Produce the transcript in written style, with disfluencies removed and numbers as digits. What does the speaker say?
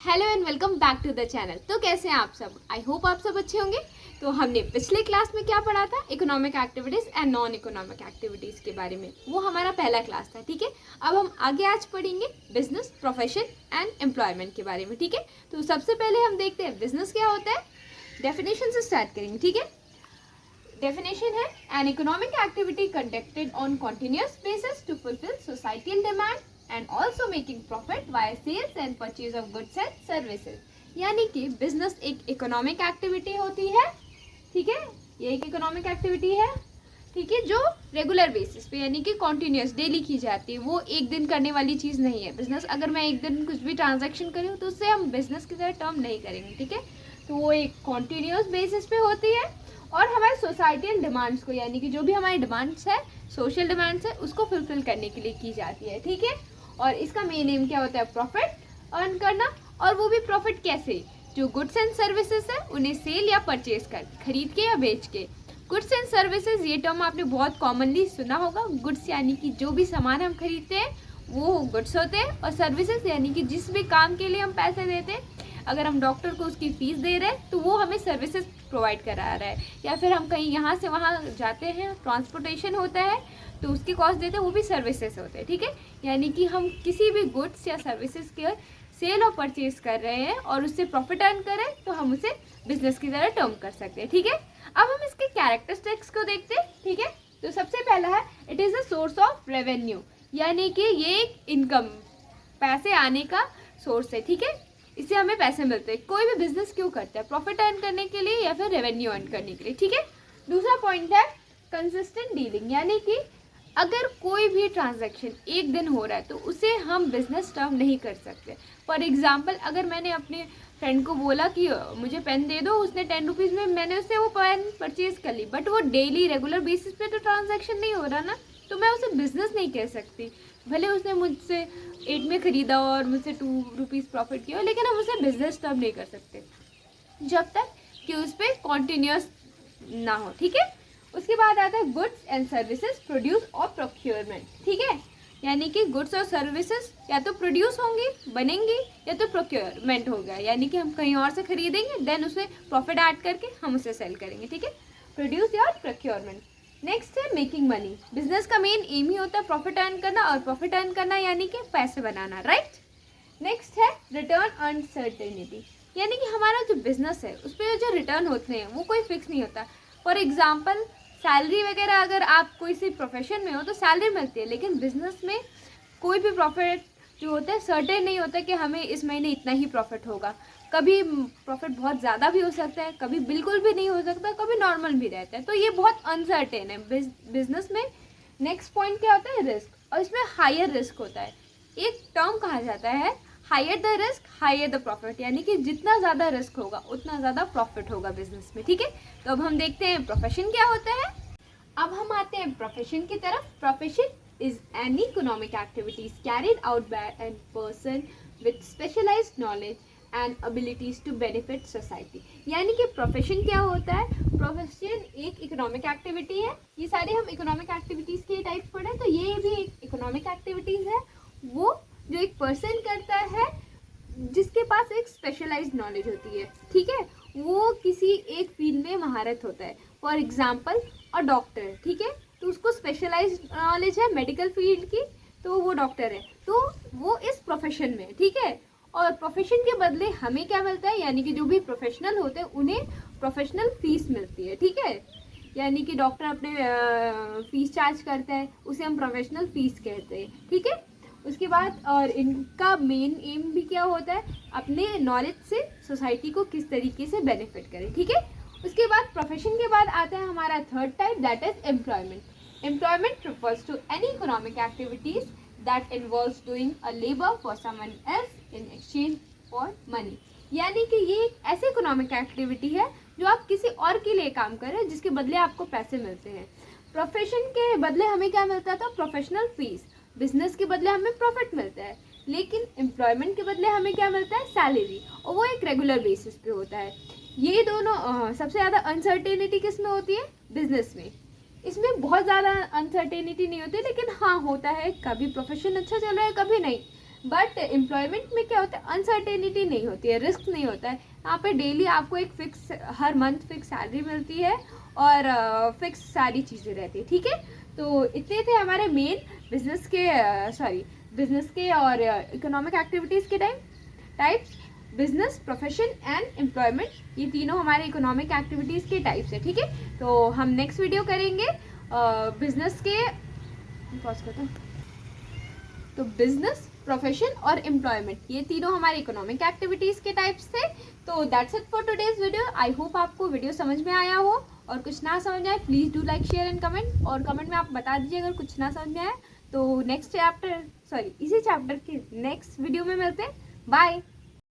Hello and welcome back to the channel. तो कैसे हैं आप सब? आई होप आप सब अच्छे होंगे। तो हमने पिछले क्लास में क्या पढ़ा था? Economic activities and non economic activities के बारे में। वो हमारा पहला क्लास था, ठीक है। अब हम आगे आज पढ़ेंगे बिजनेस, प्रोफेशन एंड एम्प्लॉयमेंट के बारे में, ठीक है। तो सबसे पहले हम देखते हैं बिजनेस क्या होता है। डेफिनेशन से स्टार्ट करेंगे, ठीक है। डेफिनेशन है an economic activity conducted on continuous basis to fulfil societal demand and also making profit via sales and purchase of goods and services। यानी कि बिजनेस एक इकोनॉमिक एक्टिविटी होती है, ठीक है। ये एक इकोनॉमिक एक्टिविटी है, ठीक है, जो रेगुलर बेसिस पे यानी कि कॉन्टिन्यूस डेली की जाती है। वो एक दिन करने वाली चीज़ नहीं है बिजनेस। अगर मैं एक दिन कुछ भी ट्रांजैक्शन करूँ तो उससे हम बिजनेस की तरह टर्म नहीं करेंगे, ठीक है। तो वो एक कॉन्टिन्यूस बेसिस पे होती है और हमारे सोसाइटल डिमांड्स को, यानी कि जो भी हमारी डिमांड्स है, सोशल डिमांड्स है, उसको फुलफिल करने के लिए की जाती है, ठीक है। और इसका मेन एम क्या होता है? प्रॉफिट अर्न करना। और वो भी प्रॉफिट कैसे? जो गुड्स एंड सर्विसेज है उन्हें सेल या परचेज कर, खरीद के या बेच के। गुड्स एंड सर्विसेज, ये टर्म आपने बहुत कॉमनली सुना होगा। गुड्स यानी कि जो भी सामान हम खरीदते हैं वो गुड्स होते हैं, और सर्विसेज यानी कि जिस भी काम के लिए हम पैसे देते हैं। अगर हम डॉक्टर को उसकी फीस दे रहे हैं तो वो हमें सर्विसेज प्रोवाइड करा रहा है। या फिर हम कहीं यहाँ से वहाँ जाते हैं, ट्रांसपोर्टेशन होता है तो उसकी कॉस्ट देते हैं, वो भी सर्विसेज होते हैं, ठीक है। यानी कि हम किसी भी गुड्स या सर्विसेज के सेल और परचेज कर रहे हैं और उससे प्रॉफिट अर्न कर रहे हैं तो हम उसे बिजनेस की तरह टर्म कर सकते हैं, ठीक है। अब हम इसके कैरेक्टरिस्टिक्स को देखते हैं, ठीक है। तो सबसे पहला है it is a source of revenue, यानी कि ये एक इनकम, पैसे आने का सोर्स है, ठीक है। इससे हमें पैसे मिलते हैं। कोई भी बिजनेस क्यों करता है? प्रॉफिट अर्न करने के लिए या फिर रेवेन्यू अर्न करने के लिए, ठीक है। दूसरा पॉइंट है कंसिस्टेंट डीलिंग, यानी कि अगर कोई भी ट्रांजैक्शन एक दिन हो रहा है तो उसे हम बिजनेस टर्म नहीं कर सकते। फॉर एग्जांपल, अगर मैंने अपने फ्रेंड को बोला कि मुझे पेन दे दो, उसने 10 रुपीज़ में मैंने उससे वो पेन परचेज कर ली, बट वो डेली रेगुलर बेसिस पे तो ट्रांजैक्शन नहीं हो रहा ना, तो मैं उसे बिजनेस नहीं कह सकती। भले उसने मुझसे 8 में ख़रीदा और मुझसे 2 रुपीज़ प्रॉफिट किया, लेकिन हम उसे बिजनेस टर्म नहीं कर सकते जब तक कि उस पर कॉन्टीन्यूस ना हो, ठीक है। उसके बाद आता है गुड्स एंड सर्विसेज प्रोड्यूस और प्रोक्योरमेंट, ठीक है। यानी कि गुड्स और सर्विसेज या तो प्रोड्यूस होंगी, बनेंगी, या तो प्रोक्योरमेंट होगा, यानी कि हम कहीं और से खरीदेंगे, देन उसे प्रॉफिट ऐड करके हम उसे सेल करेंगे, ठीक है। प्रोड्यूस या प्रोक्योरमेंट। नेक्स्ट है मेकिंग मनी। बिजनेस का मेन एम ही होता है प्रॉफिट अर्न करना, और प्रॉफिट अर्न करना यानी कि पैसे बनाना, राइट। नेक्स्ट है रिटर्न अनसर्टेनिटी, यानी कि हमारा जो बिजनेस है उस पर जो रिटर्न होते हैं वो कोई फिक्स नहीं होता। फॉर एग्जाम्पल, सैलरी वगैरह, अगर आप कोई सी प्रोफेशन में हो तो सैलरी मिलती है, लेकिन बिजनेस में कोई भी प्रॉफिट जो होता है सर्टेन नहीं होता कि हमें इस महीने इतना ही प्रॉफिट होगा। कभी प्रॉफिट बहुत ज़्यादा भी हो सकता है, कभी बिल्कुल भी नहीं हो सकता, कभी नॉर्मल भी रहता है, तो ये बहुत अनसर्टेन है बिजनेस में। नेक्स्ट पॉइंट क्या होता है? रिस्क, और इसमें हायर रिस्क होता है। एक टर्म कहा जाता है higher the risk higher the profit, यानी कि जितना ज़्यादा रिस्क होगा उतना ज़्यादा प्रॉफिट होगा बिजनेस में, ठीक है। तो अब हम देखते हैं प्रोफेशन क्या होता है। अब हम आते हैं प्रोफेशन की तरफ। Profession is any economic activities carried out by an person with specialised knowledge and abilities to benefit society, यानी कि प्रोफेशन क्या होता है? प्रोफेशन एक इकोनॉमिक एक्टिविटी है। ये सारे हम इकोनॉमिक एक्टिविटीज़ के टाइप पढ़े, तो ये भी एक इकोनॉमिक एक्टिविटीज़ है। वो जो एक पर्सन करता है जिसके पास एक स्पेशलाइज्ड नॉलेज होती है, ठीक है। वो किसी एक फील्ड में महारत होता है। फॉर एग्जांपल, अ डॉक्टर, ठीक है, तो उसको स्पेशलाइज्ड नॉलेज है मेडिकल फील्ड की, तो वो डॉक्टर है, तो वो इस प्रोफेशन में, ठीक है। और प्रोफेशन के बदले हमें क्या मिलता है? यानी कि जो भी प्रोफेशनल होते हैं उन्हें प्रोफेशनल फीस मिलती है, ठीक है। यानी कि डॉक्टर अपने फीस चार्ज करता है, उसे हम प्रोफेशनल फीस कहते हैं, ठीक है। उसके बाद और इनका मेन एम भी क्या होता है? अपने नॉलेज से सोसाइटी को किस तरीके से बेनिफिट करें, ठीक है। उसके बाद प्रोफेशन के बाद आता है हमारा third type, that is employment. Employment refers to any economic activities that involves doing a labour for someone else in exchange for money, यानी कि ये एक ऐसी इकोनॉमिक एक्टिविटी है जो आप किसी और के लिए काम कर रहे हैं जिसके बदले आपको पैसे मिलते हैं। प्रोफेशन के बदले हमें क्या मिलता था? Professional fees. बिजनेस के बदले हमें प्रॉफिट मिलता है, लेकिन एम्प्लॉयमेंट के बदले हमें क्या मिलता है? सैलरी, और वो एक रेगुलर बेसिस पे होता है। ये दोनों सबसे ज़्यादा अनसर्टेनिटी किस में होती है? बिजनेस में। इसमें बहुत ज़्यादा अनसर्टेनिटी नहीं होती, लेकिन हाँ होता है, कभी प्रोफेशन अच्छा चल रहा है कभी नहीं। बट एम्प्लॉयमेंट में क्या होता है, अनसर्टेनिटी नहीं होती है, रिस्क नहीं होता है। यहाँ पे डेली आपको एक फिक्स, हर मंथ फिक्स सैलरी मिलती है और फिक्स सारी चीज़ें रहती है, ठीक है। तो इतने थे हमारे मेन बिजनेस के और इकोनॉमिक एक्टिविटीज़ के types. Business, profession and employment, ये तीनों हमारे इकोनॉमिक एक्टिविटीज़ के टाइप्स है, ठीक है। तो हम नेक्स्ट वीडियो करेंगे बिजनेस के, पॉज करता हूं। तो बिजनेस, प्रोफेशन और एम्प्लॉयमेंट, ये तीनों हमारे इकोनॉमिक एक्टिविटीज़ के टाइप्स थे। तो that's it for today's video. I hope आपको वीडियो समझ में आया हो, और कुछ ना समझ में आए please do like, share and comment, और कमेंट में आप बता दीजिए अगर कुछ ना समझ में आए। तो इसी चैप्टर के नेक्स्ट वीडियो में मिलते हैं। बाय।